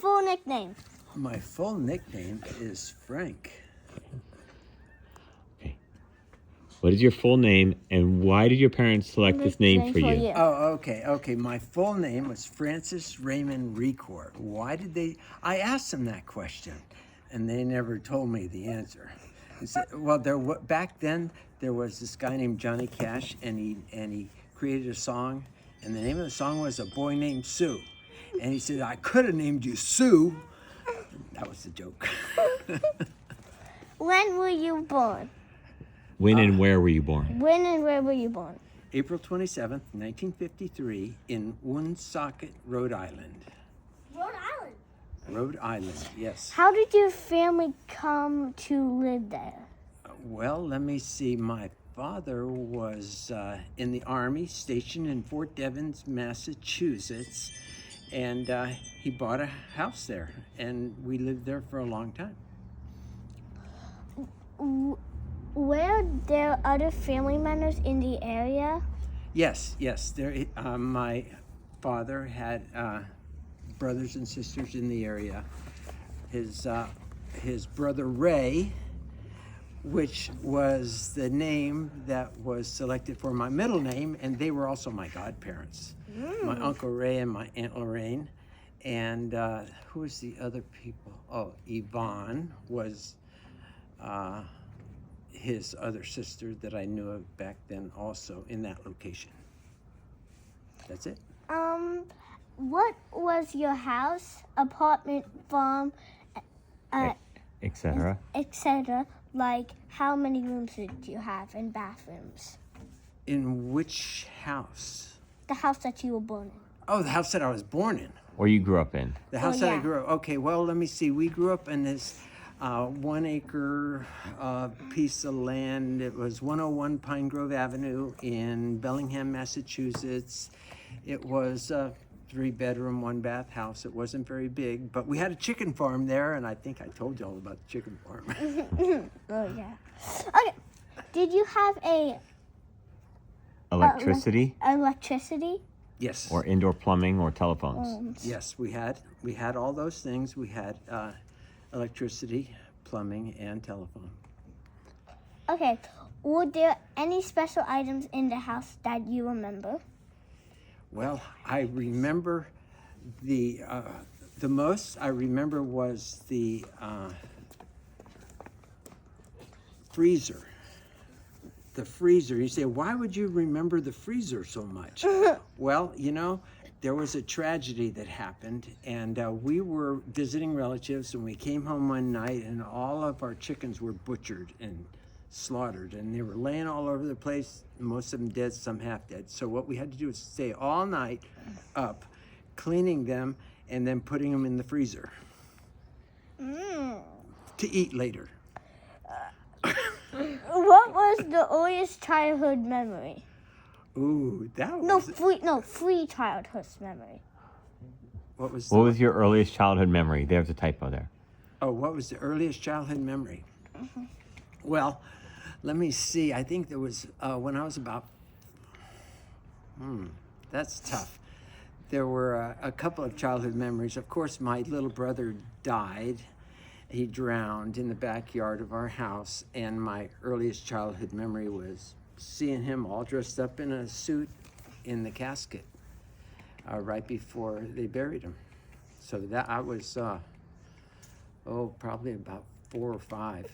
full nickname? My full nickname is Frank. Okay. What is your full name, and why did your parents select this name for you? Oh, okay. My full name was Francis Raymond Record. Why did they? I asked them that question, and they never told me the answer. They said, well, back then there was this guy named Johnny Cash, and he created a song, and the name of the song was "A Boy Named Sue," and he said, I could have named you Sue. That was the joke. When were you born? When and where were you born? When and where were you born? April 27th, 1953, in Woonsocket, Rhode Island. Rhode Island. Rhode Island, yes. How did your family come to live there? Well, let me see. My father was in the Army, stationed in Fort Devens, Massachusetts, and he bought a house there, and we lived there for a long time. Were there other family members in the area? Yes. There, my father had brothers and sisters in the area. His brother Ray, which was the name that was selected for my middle name, and they were also my godparents. My Uncle Ray and my Aunt Lorraine. And who was the other people? Oh, Yvonne was his other sister that I knew of back then, also in that location. That's it. What was your house, apartment, farm, Etc. etc. like? How many rooms did you have and bathrooms? In which house? The house that you were born in. Oh, the house that I was born in. Or you grew up in? The house that I yeah. grew up. Okay, well, let me see. We grew up in this 1 acre piece of land. It was 101 Pine Grove Avenue in Bellingham, Massachusetts. It was a 3-bedroom, 1-bath house. It wasn't very big, but we had a chicken farm there, and I think I told you all about the chicken farm. Oh, yeah. Okay. Did you have Electricity? electricity? Yes. Or indoor plumbing or telephones? Yes, we had all those things. We had electricity, plumbing, and telephone. Okay. Were there any special items in the house that you remember? Well, I remember the most I remember was the freezer. The freezer. You say, why would you remember the freezer so much? Well, there was a tragedy that happened, and we were visiting relatives, and we came home one night, and all of our chickens were butchered and slaughtered, and they were laying all over the place, most of them dead, some half dead. So what we had to do was stay all night up, cleaning them, and then putting them in the freezer to eat later. What was the earliest childhood memory? Ooh, that was... Free childhood memory. What was your earliest childhood memory? There's a typo there. Oh, what was the earliest childhood memory? Well, let me see. I think there was, when I was about... that's tough. There were a couple of childhood memories. Of course, my little brother died. He drowned in the backyard of our house, and my earliest childhood memory was seeing him all dressed up in a suit in the casket right before they buried him. So that I was, probably about 4 or 5.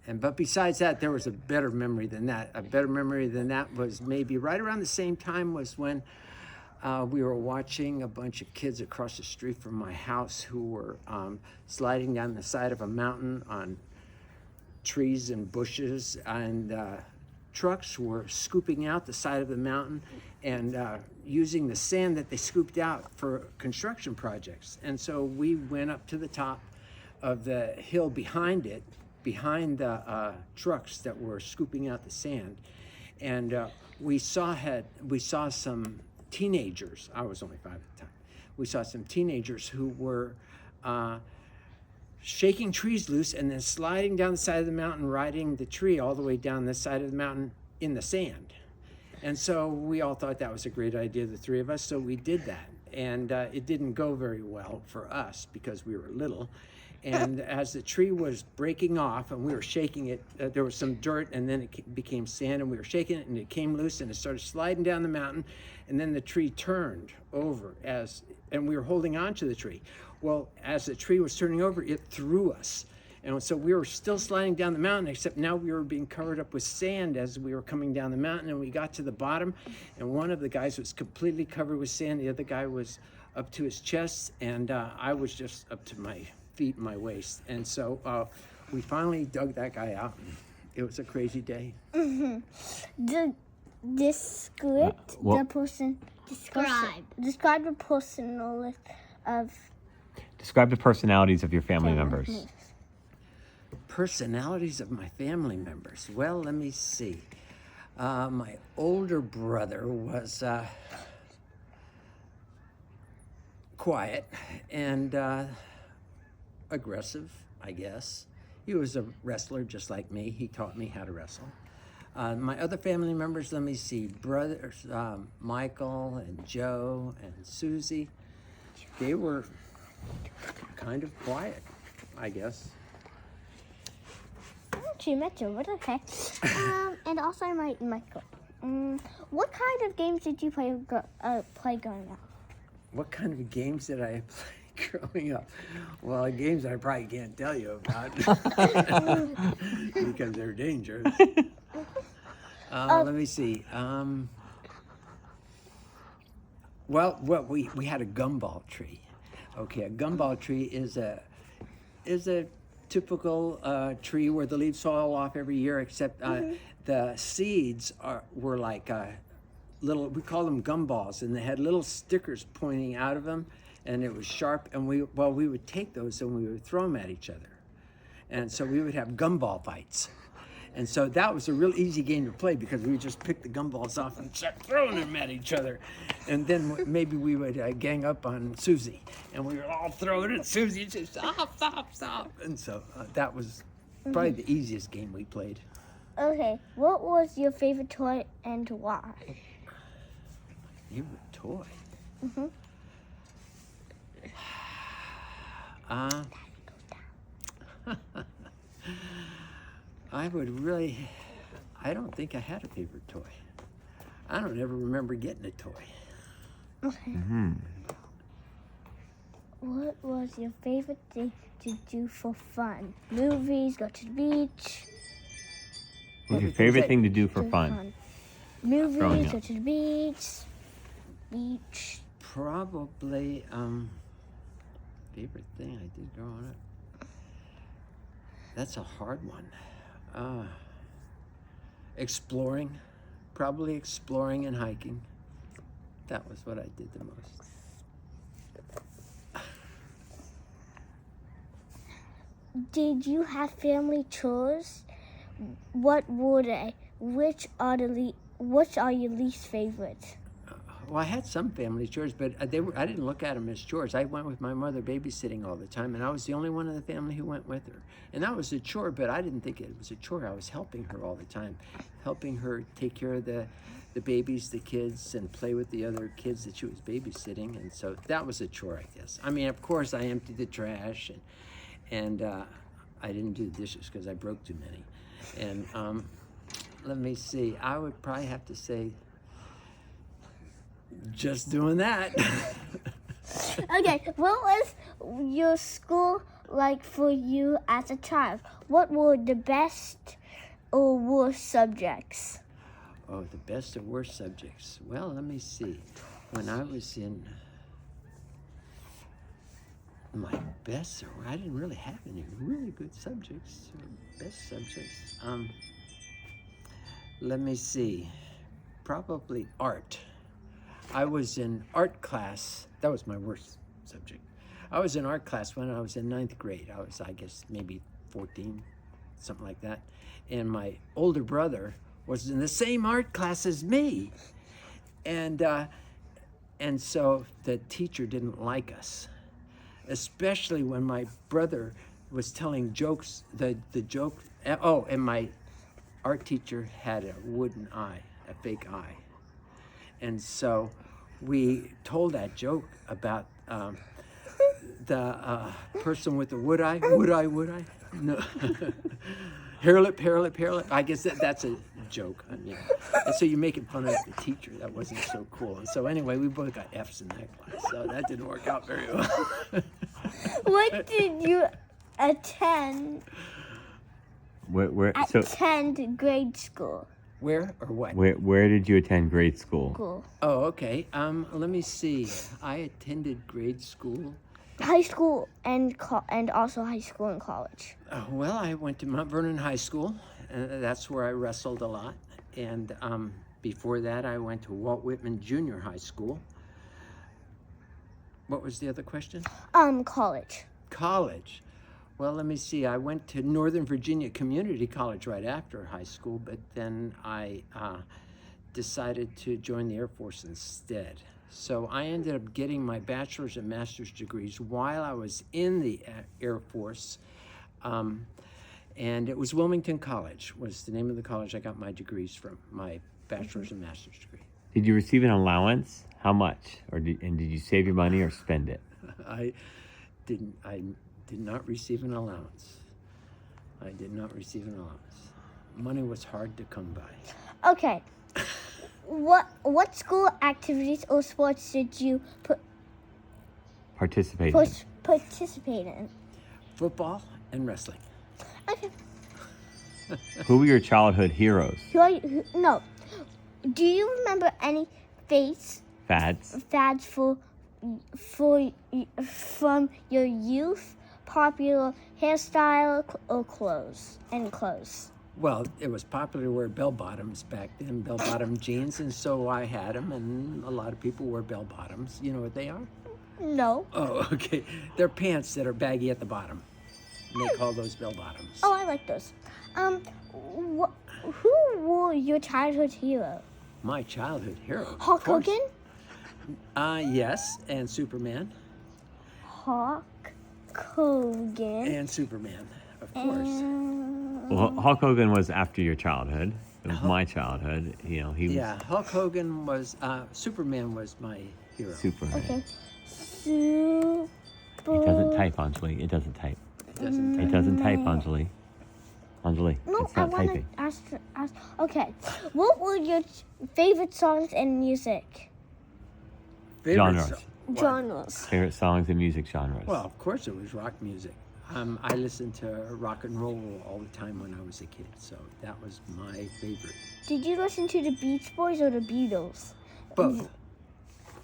But besides that, there was a better memory than that. A better memory than that was maybe right around the same time was when we were watching a bunch of kids across the street from my house who were sliding down the side of a mountain on trees and bushes, and trucks were scooping out the side of the mountain and using the sand that they scooped out for construction projects. And so we went up to the top of the hill behind it, behind the trucks that were scooping out the sand, and we saw some teenagers. I was only 5 at the time. We saw some teenagers who were shaking trees loose and then sliding down the side of the mountain, riding the tree all the way down the side of the mountain in the sand. And so we all thought that was a great idea, the 3 of us, so we did that. and it didn't go very well for us because we were little. And as the tree was breaking off and we were shaking it, there was some dirt and then it became sand, and we were shaking it and it came loose and it started sliding down the mountain, and then the tree turned over and we were holding on to the tree. Well, as the tree was turning over, it threw us. And so we were still sliding down the mountain, except now we were being covered up with sand as we were coming down the mountain. And we got to the bottom, and one of the guys was completely covered with sand. The other guy was up to his chest, and I was just up to my feet and my waist. And so we finally dug that guy out. It was a crazy day. Describe well- the person. Describe the personality of Describe the personalities of your family family members. Personalities of my family members. Well, let me see. My older brother was quiet and aggressive, I guess. He was a wrestler just like me. He taught me how to wrestle. My other family members, let me see, brothers, Michael and Joe and Susie, they were kind of quiet, I guess. She met you, but okay. And also Michael. What kind of games did you play growing up? What kind of games did I play growing up? Well, games I probably can't tell you about because they're dangerous. Let me see. Well, we had a gumball tree. Okay, a gumball tree is a typical tree where the leaves fall off every year, except the seeds were like little, we call them gumballs, and they had little stickers pointing out of them, and it was sharp, and we would take those and we would throw them at each other. And so we would have gumball fights. And so that was a real easy game to play because we would just pick the gumballs off and start throwing them at each other. And then maybe we would gang up on Susie, and we would all throw it at Susie and say, stop. And so that was probably the easiest game we played. Okay, what was your favorite toy and why? Favorite toy? I don't think I had a favorite toy. I don't ever remember getting a toy. Okay. What was your favorite thing to do for fun? Movies, go to the beach. What's your favorite thing to do for do fun? Movies, Growing go up. to the beach. Probably, favorite thing I did growing up. That's a hard one. Exploring, probably exploring and hiking. That was what I did the most. Did you have family chores? What were they? Which are your least favorite? Well, I had some family chores, but I didn't look at them as chores. I went with my mother babysitting all the time, and I was the only one in the family who went with her. And that was a chore, but I didn't think it was a chore. I was helping her all the time, helping her take care of the babies, the kids, and play with the other kids that she was babysitting. And so that was a chore, I guess. I mean, of course, I emptied the trash, and I didn't do the dishes because I broke too many. And let me see. I would probably have to say just doing that. Okay, what was your school like for you as a child? What were the best or worst subjects? Oh, the best or worst subjects. Well, let me see. When I was in my best, I didn't really have any really good subjects or best subjects. Let me see. Probably art. I was in art class. That was my worst subject. I was in art class when I was in 9th grade. I was, I guess, maybe 14, something like that. And my older brother was in the same art class as me. And so the teacher didn't like us, especially when my brother was telling jokes, the joke, and my art teacher had a wooden eye, a fake eye. And so we told that joke about the person with the would I? No. Hair lip. I guess that's a joke. I mean, and so you're making fun of the teacher. That wasn't so cool. And so anyway, we both got F's in that class. So that didn't work out very well. What did you attend So attend grade school? Where or what? where did you attend grade school? School. Oh, okay. Let me see. I attended grade school. High school and also high school and college. Well, I went to Mount Vernon High School. That's where I wrestled a lot. And before that, I went to Walt Whitman Junior High School. What was the other question? College. College. Well, let me see. I went to Northern Virginia Community College right after high school, but then I decided to join the Air Force instead. So I ended up getting my bachelor's and master's degrees while I was in the Air Force. And it was Wilmington College was the name of the college I got my degrees from, my bachelor's and master's degree. Did you receive an allowance? How much? Did you save your money or spend it? I did not receive an allowance. I did not receive an allowance. Money was hard to come by. Okay. What school activities or sports did you Participate. participate in? Football and wrestling. Okay. Who were your childhood heroes? No. Do you remember any fads Fads? from your youth, popular hairstyle or clothes? Well, it was popular to wear bell bottoms back then, bell bottom jeans, and so I had them, and a lot of people wear bell bottoms. You know what they are? No. Oh, okay. They're pants that are baggy at the bottom. And they call those bell bottoms. Oh, I like those. Who were your childhood hero? My childhood hero. of Hulk course. Hogan? Yes, and Superman. Hulk Hogan. And Superman, of course. Well, Hulk Hogan was after your childhood. It was my childhood. He was Yeah, Hulk Hogan was, Superman was my hero. Superman. Okay. It doesn't type, Anjali. It doesn't type. It doesn't type, Anjali. Anjali, No, it's I not want typing. to ask. Okay. What were your favorite songs and music Favorite Genres. genres? Favorite songs and music genres. Well, of course it was rock music. I listened to rock and roll all the time when I was a kid, so that was my favorite. Did you listen to the Beach Boys or the Beatles? Both.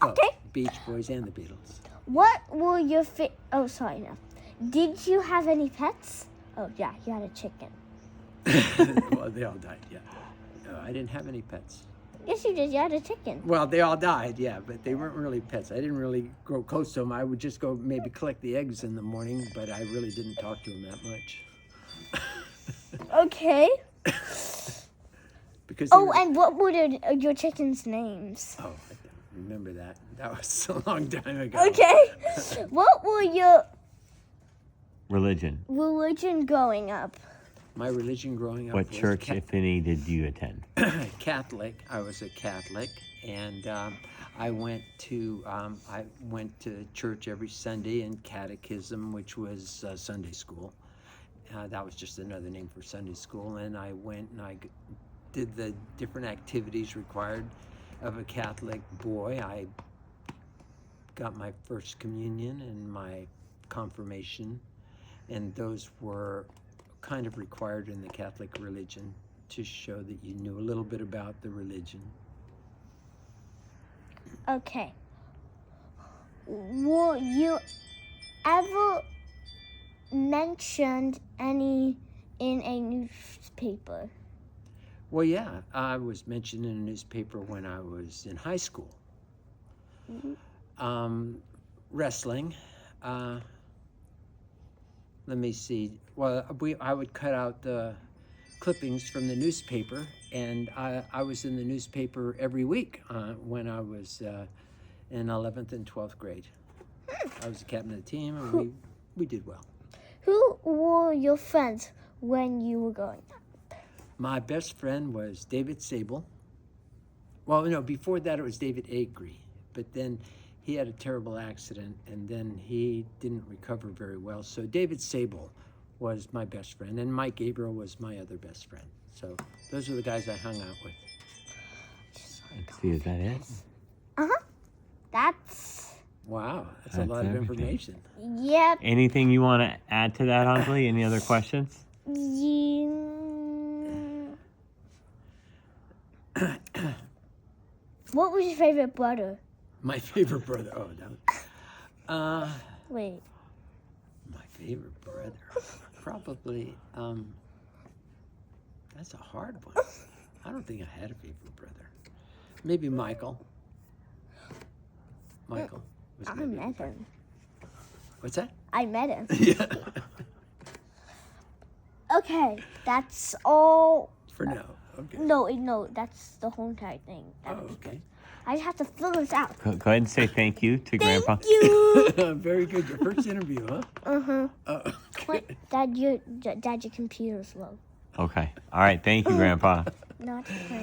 Okay. Beach Boys and the Beatles. What were your Oh, sorry, no. Did you have any pets? Oh, yeah, you had a chicken. Well, they all died, yeah. No, I didn't have any pets. Yes, you did. You had a chicken. Well, they all died, yeah, but they weren't really pets. I didn't really grow close to them. I would just go maybe collect the eggs in the morning, but I really didn't talk to them that much. Okay. Because Oh, and what were your chickens' names? Oh, I don't remember that. That was a long time ago. Okay. What were your Religion. religion growing up? My religion growing up What was church, if any, did you attend? Catholic. I was a Catholic, and I went to church every Sunday in catechism, which was Sunday school. That was just another name for Sunday school. And I went and I did the different activities required of a Catholic boy. I got my first communion and my confirmation, and those were kind of required in the Catholic religion to show that you knew a little bit about the religion. Okay. Were you ever mentioned any in a newspaper? Well, yeah, I was mentioned in a newspaper when I was in high school. Wrestling. Let me see. Well, I would cut out the clippings from the newspaper, and I was in the newspaper every week when I was in 11th and 12th grade. I was the captain of the team, and we did well. Who were your friends when you were growing up? My best friend was David Sable. Well, no, before that it was David Agri. but then he had a terrible accident, and then he didn't recover very well. So David Sable was my best friend, and Mike Gabriel was my other best friend. So those are the guys I hung out with. Let's see, is that it? That's Wow, that's a That's lot of everything. information. yep. Anything you want to add to that, Anjali? Any other questions? What was your favorite brother? My favorite brother. Oh, that. Wait. My favorite brother. Probably. That's a hard one. I don't think I had a favorite brother. Maybe Michael. Michael was I my favorite met brother. him. What's that? I met him. Yeah. Okay, that's all. For now. Okay. No, that's the whole entire thing. Oh, okay. I just have to fill this out. Go ahead and say thank you to Grandpa. Thank you. Very good. Your first interview, huh? Okay. What? Dad, your computer's low. Okay. All right. Thank you, Grandpa. Not